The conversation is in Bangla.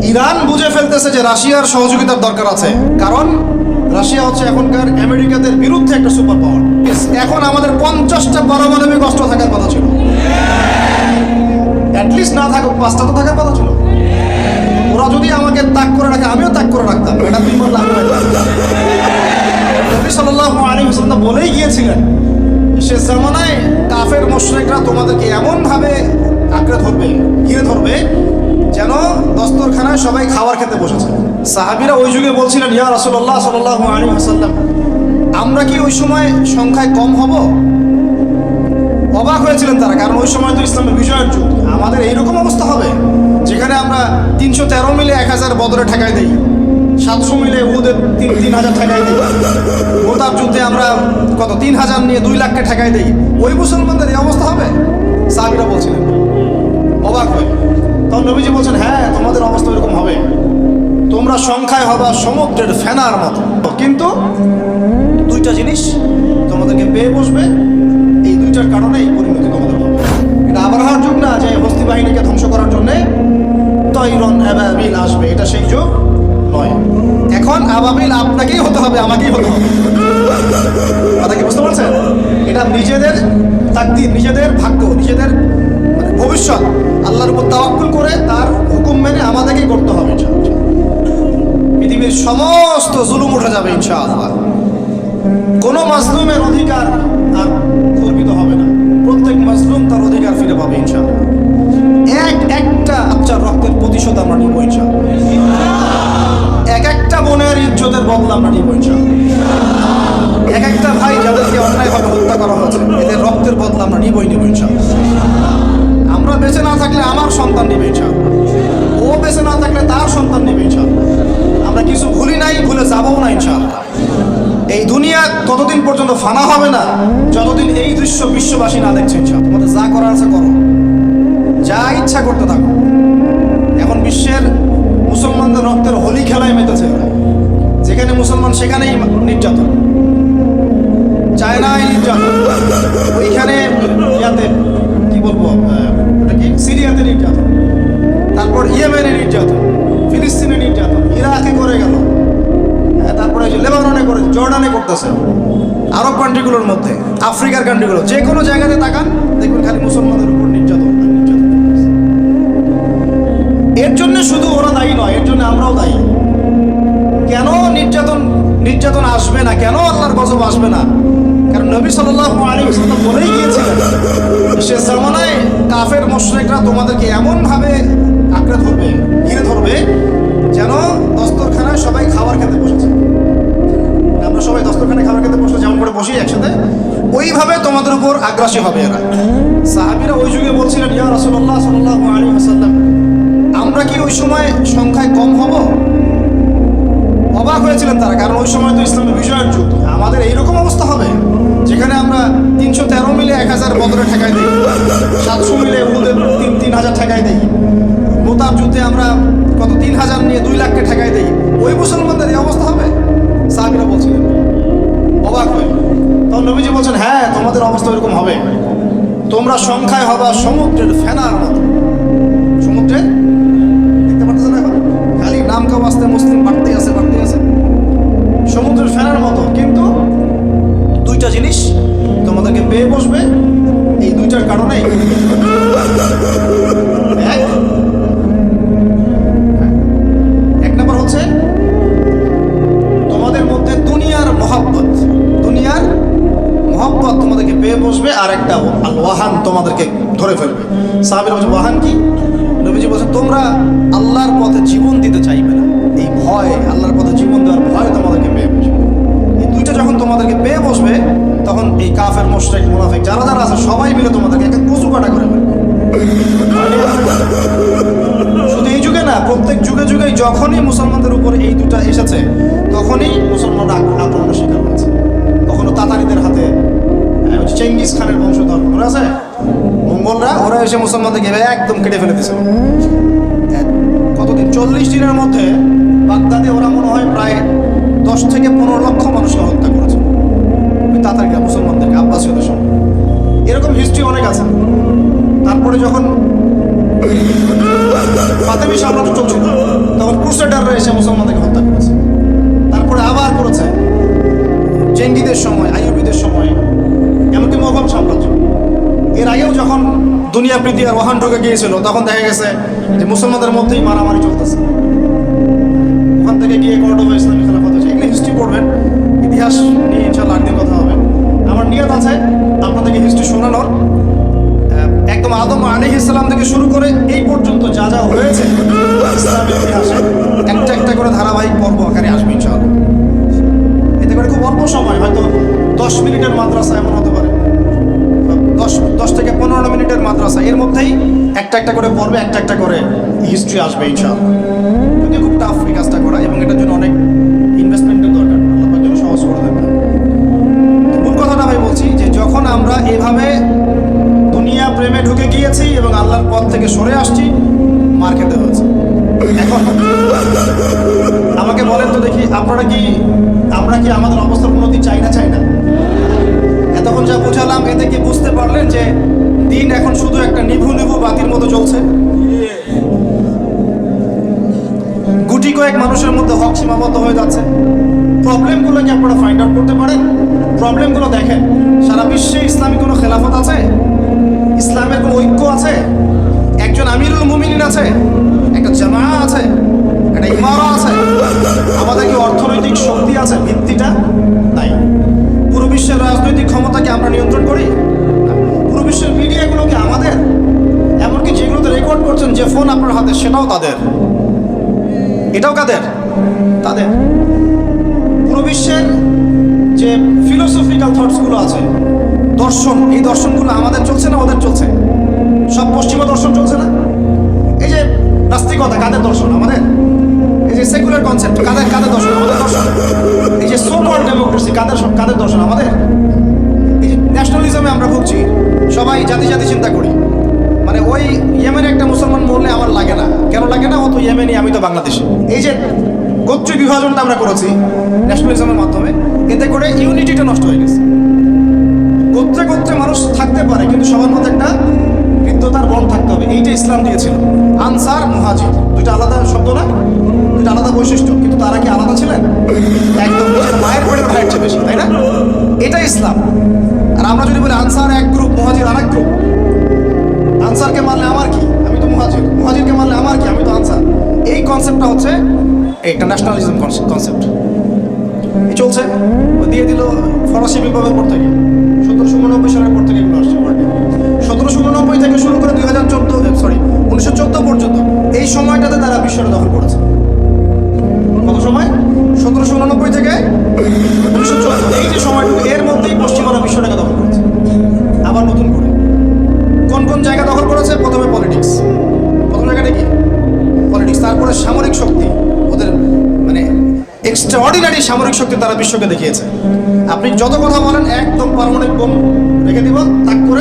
ইরান বুঝে ফেলতেছে যে রাশিয়ার সহযোগিতার দরকার আছে, কারণ রাশিয়া হচ্ছে এখনকার আমেরিকাদের বিরুদ্ধে একটা সুপার পাওয়ার। এখন আমাদের 50টা পারমাণবিক অস্ত্র থাকার কথা ছিল, অ্যাটলিস্ট না থাকুক 5টা তো থাকার কথা ছিল। ওরা যদি আমাকে ত্যাগ করে রাখে আমিও ত্যাগ করে রাখতাম, এটা দুই বার লাগবে। নবী সাল্লাল্লাহু আলাইহি ওয়াসাল্লাম বলেই গিয়েছিলেন, সে জামানায় কাফের মুশরিকরা তোমাদেরকে এমনভাবে আঁকড়ে ধরবে, ঘিরে ধরবে, যেন দস্তরখানায় সবাই খাবার খেতে বসেছে। সাহাবীরা ওই যুগে বলছিলেন, ইয়া রাসূলুল্লাহ সাল্লাল্লাহু আলাইহি ওয়াসাল্লাম, আমরা কি ওই সময় সংখ্যায় কম হব? অবাক হয়েছিলেন তারা, কারণ ওই সময় তো ইসলামের বিজয়ের যুগ। আমাদের এইরকম অবস্থা হবে যেখানে আমরা 313 মিলে 1000 বদরে ঠেকাই দেই, 700 মিলে উহুদের 3000 ঠেকাই দিই, মোতাব যুদ্ধে আমরা কত 3000 নিয়ে 2 লাখকে ঠেকাই দেই। ওই মুসলমানদের এই অবস্থা হবে? সাহাবীরা বলছিলেন অবাক হয়ে। তখন নবীজি বলছেন, হ্যাঁ তোমাদের অবস্থা এরকম হবে, তোমরা সংখ্যায় হবা সমুদ্রের ফেনার মতো, কিন্তু দুইটা জিনিস তোমাদেরকে পেয়ে বসবে, এই দুইটার কারণে এই পরিণতি তোমাদের হবে। এটা আবরাহার যুগ না যে হস্তি বাহিনীকে ধ্বংস করার জন্যে তৈরন আবাবিল আসবে, এটা সেই যুগ নয়। এখন আবাবিল আপনাকেই হতে হবে, আমাকেই হতে হবে। কথা কি বুঝতে পারছেন? এটা নিজেদের তাকদীর, নিজেদের ভাগ্য, নিজেদের ভবিষ্যৎ আল্লাহর উপর তাওয়াক্কুল করে তার হুকুম মেনে আমাদেরকেই করতে হবে ইনশাআল্লাহ। পৃথিবীর সমস্ত জুলুম উঠে যাবে ইনশাআল্লাহ। কোনো মাজলুমের অধিকার আর খর্বিত হবে না, প্রত্যেক মাজলুম তার অধিকার ফিরে পাবে ইনশাআল্লাহ। একটা বাচ্চার রক্তের প্রতিশোধ আমরা নিব ইনশাআল্লাহ। একটা বোনের ইজ্জতের বদলা আমরা নিব ইনশাআল্লাহ। একটা ভাই যাদেরকে অন্যায়ভাবে হত্যা করা হয়েছে এদের রক্তের বদলা আমরা নিব ইনশাআল্লাহ। আমরা বেঁচে না থাকলে আমার সন্তান নিবে ইনশাআল্লাহ, ও বেঁচে না থাকলে তার সন্তান নিবে ইনশাআল্লাহ। আমরা কিছু ভুলি নাই, ভুলে যাবও না ইনশাআল্লাহ। এই দুনিয়া ততদিন পর্যন্ত ফানা হবে না যতদিন এই দৃশ্য বিশ্ববাসী না দেখছে ইনশাআল্লাহ। তোমাদের যা করার আছে করো, যা ইচ্ছা করতে থাকো। এখন বিশ্বের মুসলমানদের রক্তের হোলি খেলায় মেতেছে, যেখানে মুসলমান সেখানেই নির্যাতন, চায়নায় নির্যাতন, ওইখানে ইয়াতে কি বলবো, এটা কি সিরিয়াতে নির্যাতন, তারপর ইয়েমেনে নির্যাতন, ফিলিস্তিনে নির্যাতন, ইরাকে করে গেল, তারপরে লেবাননে করে, জর্ডানে করতেছে, আরব কান্ট্রিগুলোর মধ্যে, আফ্রিকার কান্ট্রিগুলো, যে কোনো জায়গাতে তাকান দেখবেন খালি মুসলমানদের উপর নির্যাতন। এর জন্য শুধু ওরা দায়ী নয়, এর জন্য আমরাও দায়ী। কেন নির্যাতন আসবে না, কেন আল্লাহর গজব আসবে না? কারণ নবী সাল্লাল্লাহু আলাইহি ওয়াসাল্লাম বলেই গিয়েছিলেন, সে জামানায় কাফের মুশরিকরা তোমাদেরকে এমনভাবে আঁকড়ে ধরবে, ঘিরে ধরবে, যেন দস্তরখানায় সবাই খাবার খেতে বসেছে। আমরা সবাই দস্তরখানায় খাবার খেতে বসে যেমন করে বসি একসাথে, ওইভাবে তোমাদের উপর আগ্রাসী হবে এরা। সাহাবীরা ওই যুগে বলছিলেন, ইয়া রাসূলুল্লাহ সাল্লাল্লাহু আলাইহি ওয়াসাল্লাম, আমরা কি ওই সময় সংখ্যায় কম হব? অবাক হয়েছিলেন তারা, কারণ ওই সময় তো ইসলামের বিজয়ের যুগ। আমাদের এইরকম অবস্থা হবে যেখানে আমরা 313 মিলে 1000 বদরে ঠেকাই দিই, 700 মিলে উহুদের 3000 ঠেকাই দিই, মোতাব যুদ্ধে আমরা কত 3000 নিয়ে 2 লাখকে ঠেকাই দিই। ওই মুসলমানদের এই অবস্থা হবে? সাহাবীরা বলছিলেন অবাক হয়ে। তখন নবীজি বলছেন, হ্যাঁ তোমাদের অবস্থা এরকম হবে, তোমরা সংখ্যায় হবা সমুদ্রের ফেনার মতো। সমুদ্রে দেখতে পারতেছে না, এখন খালি নাম কাও আসতে মুসলিম বাড়তেই আছে, বাড়তেই আছে, সমুদ্রের ফেনার মতো, কিন্তু দুইটা জিনিস তোমাদেরকে পেয়ে বসবে, এই দুইটার কারণেই। এক নম্বর হচ্ছে তোমাদের মধ্যে দুনিয়ার মহব্বত তোমাদেরকে পেয়ে বসবে, আর একটা আল ওয়াহান তোমাদেরকে ধরে ফেলবে। সাহাবীরা বলছে, ওয়াহান কি? নবীজি বলছেন, তোমরা আল্লাহর পথে জীবন দিতে চাইবে না, এই ভয়, আল্লাহর পথে জীবন দেওয়ার ভয় তোমাদেরকে পেয়ে বসবে। এই দুইটা যখন তোমাদেরকে পেয়ে বসবে, তখন এই কাফের মুশরিক মুনাফিক যারা যারা আছে সবাই মিলে তোমাদেরকে একটা কচু কাটা করে ফেলবে। শুধু এই যুগে না, প্রত্যেক যুগে যুগে যখনই মুসলমানদের উপরে এই দুটা এসেছে, তখনই মুসলমানরা আক্রমণের শিকার হয়েছে। কখনো তাতারিদের হাতে, চেঙ্গিস খানের বংশধর মনে আছে, মঙ্গলরা, ওরা এসে মুসলমানদেরকে একদম কেটে ফেলে দিয়েছিল। কতদিন, 40 দিনের মধ্যে বাগদাদে ওরা মনে হয় প্রায় 10 থেকে 15 লক্ষ মানুষকে হত্যা করেছে, তাতারিরা মুসলমানদেরকে, আব্বাসীয়দের সঙ্গে। এরকম হিস্ট্রি অনেক আছে। তারপরে যখন ফাতেমি সাম্রাজ্য চলছিল, তখন ক্রুসেডাররা এসে মুসলমানদেরকে হত্যা করেছে। তারপরে আবার করেছে চেঙ্গিদের সময়, আইয়ুবীদের সময়, এমনকি মোগল সাম্রাজ্য। এর আগেও যখন দুনিয়া প্রীতি আর ওহান ঢুকে গিয়েছিল, তখন দেখা গেছে যে মুসলমানদের মধ্যেই মারামারি চলতেছে। ওখান থেকে গিয়ে কর্ডোবা ইসলামী খেলাফত হয়েছে। এগুলো হিস্ট্রি পড়বেন, ইতিহাস নিয়ে ইনশাআল্লাহ একদিন কথা হবে। আমার নিয়ত আছে আপনাদেরকে হিস্ট্রি শোনানোর, একদম আদম আলাইহিস সালাম থেকে শুরু করে এই পর্যন্ত যা যা হয়েছে ইসলামের ইতিহাসে একটা একটা করে ধারাবাহিক পর্ব আকারে আসবে ইনশাআল্লাহ। এতে করে খুব অল্প সময়, হয়তো 10 মিনিটের মাদ্রাসা এমন হতে পারে, 10 থেকে 15 মিনিটের মাদ্রাসা, এর মধ্যেই একটা একটা করে পর্বে একটা একটা করে হিস্ট্রি আসবে ইনশাআল্লাহ। যদিও খুব টাফ এই কাজটা করা, এবং এটার জন্য অনেক ইনভেস্টমেন্টের দরকার, আল্লাহ পাক যেন সহজ করে দেন। তো মূল কথাটা আমি বলছি যে যখন আমরা এভাবে দুনিয়া প্রেমে ঢুকে গিয়েছি এবং আল্লাহর পথ থেকে সরে আসছি, মার খেতে হয়েছে। এখন আমাকে বলেন তো দেখি, আমরা কি আমাদের অবস্থার উন্নতি চাই না? এতক্ষণ যা বুঝালাম, এতে কি বুঝতে পারলেন যে দিন এখন শুধু একটা নিভু বাতির মতো চলছে? গুটি কয়েক মানুষের মধ্যে হক সীমাবদ্ধ হয়ে যাচ্ছে। প্রবলেমগুলো কি আপনারা ফাইন্ড আউট করতে পারেন? প্রবলেমগুলো দেখেন, সারা বিশ্বে ইসলামী কোনো খেলাফত আছে? ইসলামের কোনো ঐক্য আছে? একজন আমিরুল মুমিনিন আছে? একটা জামা আছে? একটা ইমারা আছে? আমাদের কি অর্থনৈতিক শক্তি আছে? ভিত্তিটা নাই। পুরো বিশ্বের রাজনৈতিক ক্ষমতাকে আমরা নিয়ন্ত্রণ করি? পুরো বিশ্বের মিডিয়াগুলোকে আমাদের, এমনকি যেগুলোতে রেকর্ড করছেন যে ফোন আপনার হাতে, সেটাও তাদের। এটাও কাদের? তাদের। পুরো বিশ্বের যে ফিলোসফিক্যাল থটসগুলো আছে, দর্শন, এই দর্শনগুলো আমাদের চলছে না ওদের চলছে? সব পশ্চিমা দর্শন চলছে না? এই যে নাস্তিকতা, কাদের দর্শন? আমাদের। এই যে সেকুলার কনসেপ্ট, কাদের দর্শন? আমাদের দর্শন। এই যে সো কল্ড ডেমোক্রেসি, কাদের দর্শন? আমাদের। এই যে ন্যাশনালিজমে আমরা ভুগছি, সবাই জাতি চিন্তা করি, মানে ওই ইয়েমেনের একটা মুসলমান মরলে আমার লাগে না। কেন লাগে না? ও তো ইয়েমেনি, আমি তো বাংলাদেশি। এই যে গোত্রীয় বিভাজনটা আমরা করেছি ন্যাশনালিজমের মাধ্যমে, এতে করে ইউনিটিটা নষ্ট হয়ে গেছে। গোত্রে মানুষ থাকতে পারে, কিন্তু সবার মধ্যে একটা হৃদ্যতার বন্ধ থাকতে হবে। এইটা ইসলাম দিয়েছিল। আনসার, মুহাজির, দুইটা আলাদা শব্দ না, দুইটা আলাদা বৈশিষ্ট্য, কিন্তু তারা কি আলাদা ছিলেন? একদম নিজের মায়ের পেটের ভাইয়ের চেয়ে বেশি, তাই না? এটা ইসলাম। আর আমরা যদি বলি আনসার এক গ্রুপ, মুহাজির আর এক গ্রুপ, আনসারকে মারলে আমার কি, আমি তো মুহাজির, মুহাজিরকে মারলে আমার কি, আমি তো আনসার। এই কনসেপ্টটা হচ্ছে একটা ন্যাশনালিজম কনসেপ্ট। এই চলছে, দিয়ে দিল ফরাসি বিপ্লবের পর থেকে, 1789 সালের পর থেকে এগুলো আসছে। 1789 থেকে শুরু করে 1914 পর্যন্ত এই সময়টাতে তারা বিশ্বটা দখল করেছে। কত সময়? 1789 থেকে 1914, এই যে সময়টুকু, এর মধ্যেই পশ্চিমারা বিশ্বটাকে দখল করেছে আবার নতুন করে। কোন জায়গা দখল করেছে? প্রথমে পলিটিক্স, প্রথম জায়গাটা কি? পলিটিক্স। তারপরে সামরিক শক্তি, ওদের মানে এক্সট্রাঅর্ডিনারি সামরিক শক্তি তারা বিশ্বকে দেখিয়েছে। আপনি যত কথা বলেন, একদম পারমাণবিক বোম রেখে দিব, তাক করে